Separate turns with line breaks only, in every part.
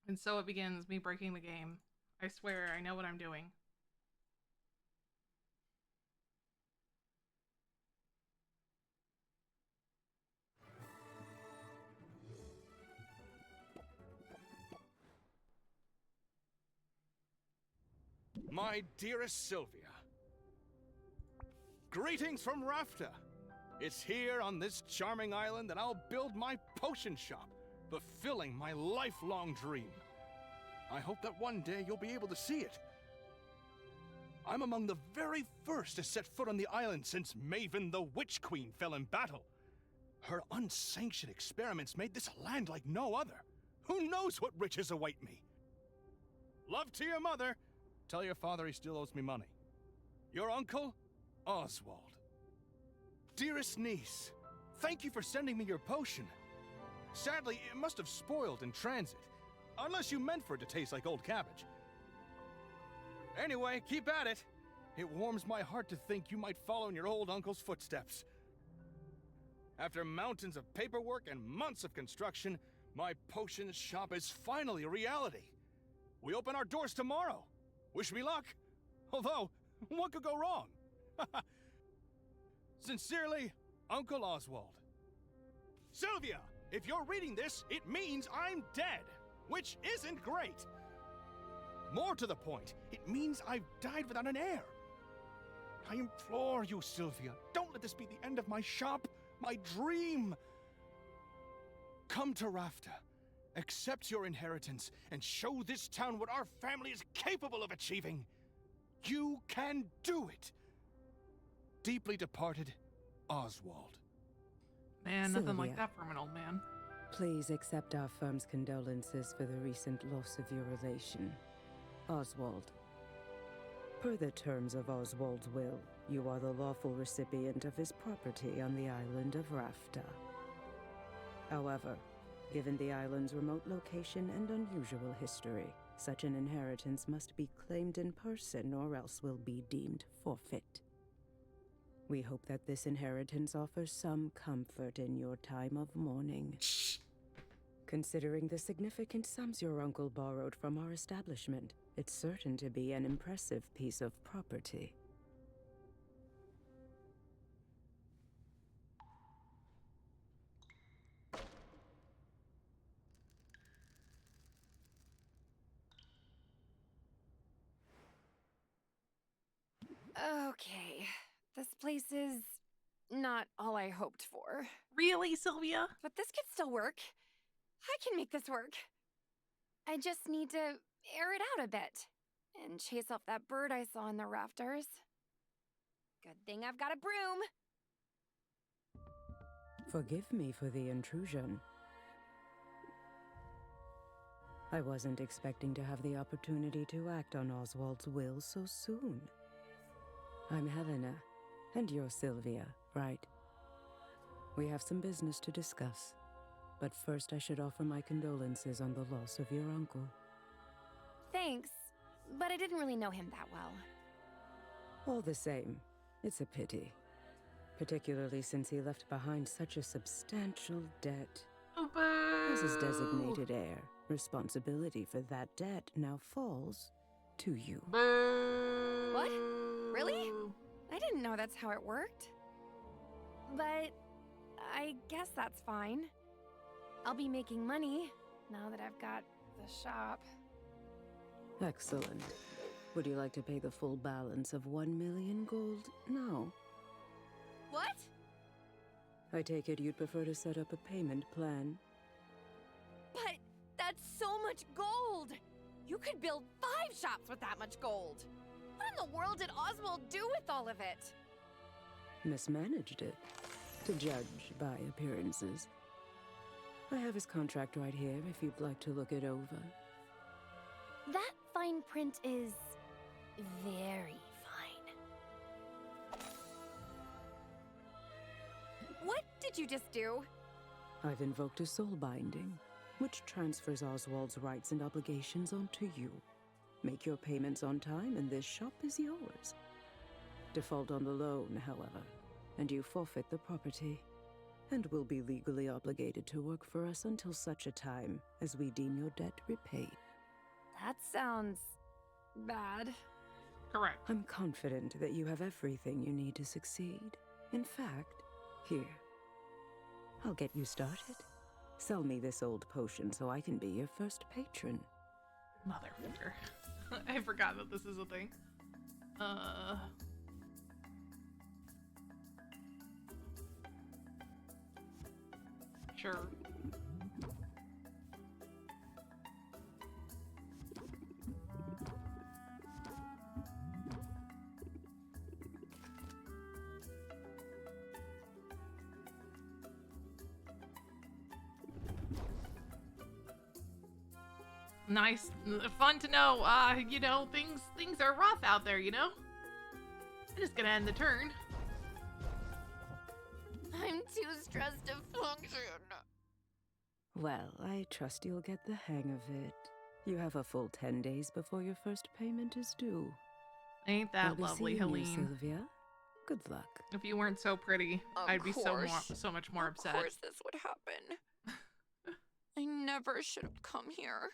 And so it begins, me breaking the game. I swear, I know what I'm doing.
My dearest Sylvia, greetings from Rafta. It's here on this charming island that I'll build my potion shop, fulfilling my lifelong dream. I hope that one day you'll be able to see it. I'm among the very first to set foot on the island since Maven the Witch Queen fell in battle. Her unsanctioned experiments made this land like no other. Who knows what riches await me? Love to your mother. Tell your father he still owes me money. Your uncle, Oswald. Dearest niece, thank you for sending me your potion. Sadly, it must have spoiled in transit, unless you meant for it to taste like old cabbage. Anyway, keep at it. It warms my heart to think you might follow in your old uncle's footsteps. After mountains of paperwork and months of construction, my potion shop is finally a reality. We open our doors tomorrow. Wish me luck. Although, what could go wrong? Sincerely, Uncle Oswald. Sylvia, if you're reading this, it means I'm dead, which isn't great. More to the point, it means I've died without an heir. I implore you, Sylvia, don't let this be the end of my shop, my dream. Come to Rafta, accept your inheritance, and show this town what our family is capable of achieving. You can do it. Deeply departed, Oswald.
Man, nothing
Sylvia.
like that from an old man.
Please accept our firm's condolences for the recent loss of your relation, Oswald. Per the terms of Oswald's will, you are the lawful recipient of his property on the island of Rafta. However, given the island's remote location and unusual history, such an inheritance must be claimed in person or else will be deemed forfeit. We hope that this inheritance offers some comfort in your time of mourning. Considering the significant sums your uncle borrowed from our establishment, it's certain to be an impressive piece of property.
Okay, this place is not all I hoped for.
Really, Sylvia?
But this could still work. I can make this work. I just need to air it out a bit and chase off that bird I saw in the rafters. Good thing I've got a broom.
Forgive me for the intrusion. I wasn't expecting to have the opportunity to act on Oswald's will so soon. I'm Helena, and you're Sylvia, right? We have some business to discuss, but first I should offer my condolences on the loss of your uncle.
Thanks, but I didn't really know him that well.
All the same, it's a pity. Particularly since he left behind such a substantial debt.
Oh, boo!
As his designated heir, responsibility for that debt now falls to you.
Boo!
What? Really? I didn't know that's how it worked. But I guess that's fine. I'll be making money now that I've got the shop.
Excellent. Would you like to pay the full balance of 1 million gold now?
What?
I take it you'd prefer to set up a payment plan.
But that's so much gold! You could build 5 shops with that much gold! What in the world did Oswald do with all of it?
Mismanaged it, to judge by appearances. I have his contract right here if you'd like to look it over.
That fine print is very fine. What did you just do?
I've invoked a soul binding, which transfers Oswald's rights and obligations onto you. Make your payments on time and this shop is yours. Default on the loan, however, and you forfeit the property. and will be legally obligated to work for us until such a time as we deem your debt repaid.
That sounds bad.
Correct.
I'm confident that you have everything you need to succeed. In fact, here, I'll get you started. Sell me this old potion so I can be your first patron.
Motherfucker. I forgot that this is a thing. Sure. Nice, fun to know, you know, things are rough out there, you know? I'm just gonna end the turn.
I'm too stressed to function.
Well, I trust you'll get the hang of it. You have a full 10 days before your first payment is due.
Ain't that
I'll be
lovely,
seeing you,
Helene?
Sylvia. Good luck.
If you weren't so pretty, I'd be so much more upset.
Of course this would happen. I never should have come here.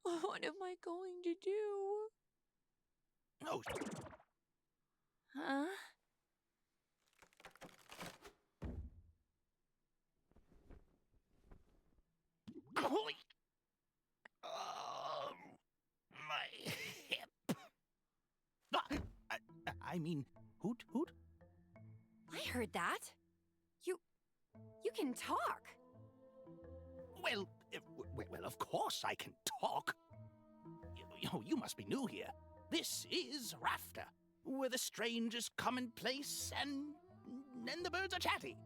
What am I going to do?
Oh,
Huh?
holy! Oh, my hip. I mean, hoot, hoot.
I heard that. You can talk.
Well, well, of course I can talk. You must be new here. This is Rafter, where the strange is commonplace and the birds are chatty.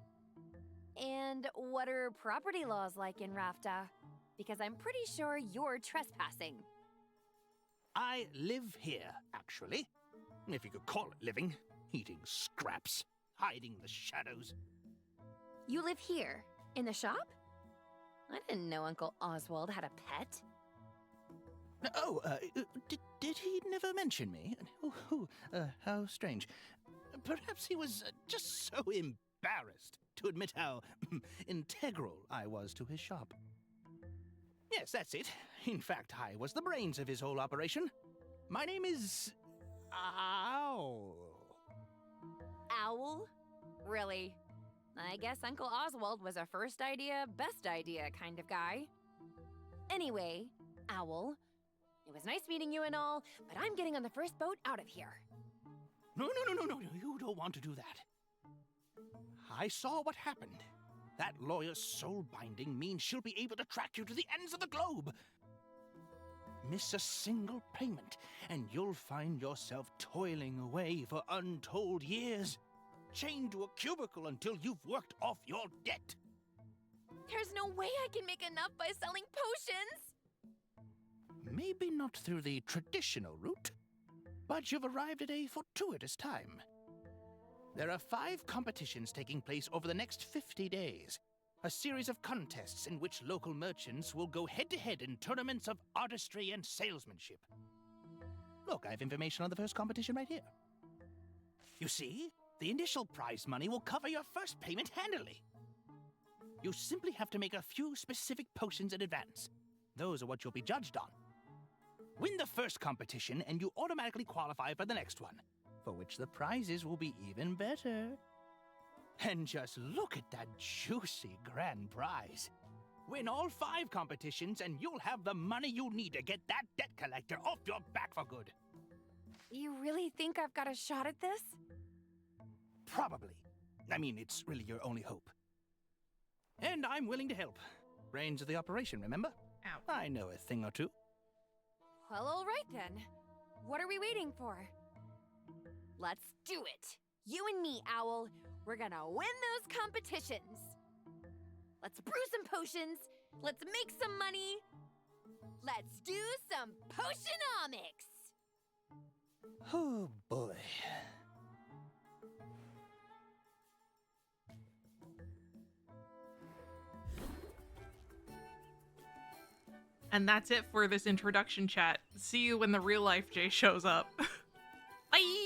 And what are property laws like in Rafta? Because I'm pretty sure you're trespassing.
I live here, actually. If you could call it living. Eating scraps, hiding in the shadows.
You live here, in the shop? I didn't know Uncle Oswald had a pet.
Oh, did he never mention me? How strange. Perhaps he was just so embarrassed to admit how integral I was to his shop. Yes, that's it. In fact, I was the brains of his whole operation. My name is... Owl.
Owl? Really? I guess Uncle Oswald was a first idea, best idea kind of guy. Anyway, Owl, it was nice meeting you and all, but I'm getting on the first boat out of here.
No, you don't want to do that. I saw what happened. That lawyer's soul binding means she'll be able to track you to the ends of the globe. Miss a single payment, and you'll find yourself toiling away for untold years, chained to a cubicle until you've worked off your debt.
There's no way I can make enough by selling potions!
Maybe not through the traditional route, but you've arrived at a fortuitous time. There are 5 competitions taking place over the next 50 days. A series of contests in which local merchants will go head-to-head in tournaments of artistry and salesmanship. Look, I have information on the first competition right here. You see, the initial prize money will cover your first payment handily. You simply have to make a few specific potions in advance. Those are what you'll be judged on. Win the first competition and you automatically qualify for the next one, for which the prizes will be even better. And just look at that juicy grand prize. Win all 5 competitions and you'll have the money you need to get that debt collector off your back for good.
You really think I've got a shot at this?
Probably. I mean, it's really your only hope. And I'm willing to help. Brains of the operation, remember?
Ow.
I know a thing or two.
Well, all right then. What are we waiting for? Let's do it. You and me, Owl. We're gonna win those competitions. Let's brew some potions. Let's make some money. Let's do some Potionomics.
Oh, boy.
And that's it for this introduction chat. See you when the real life Jay shows up. Bye!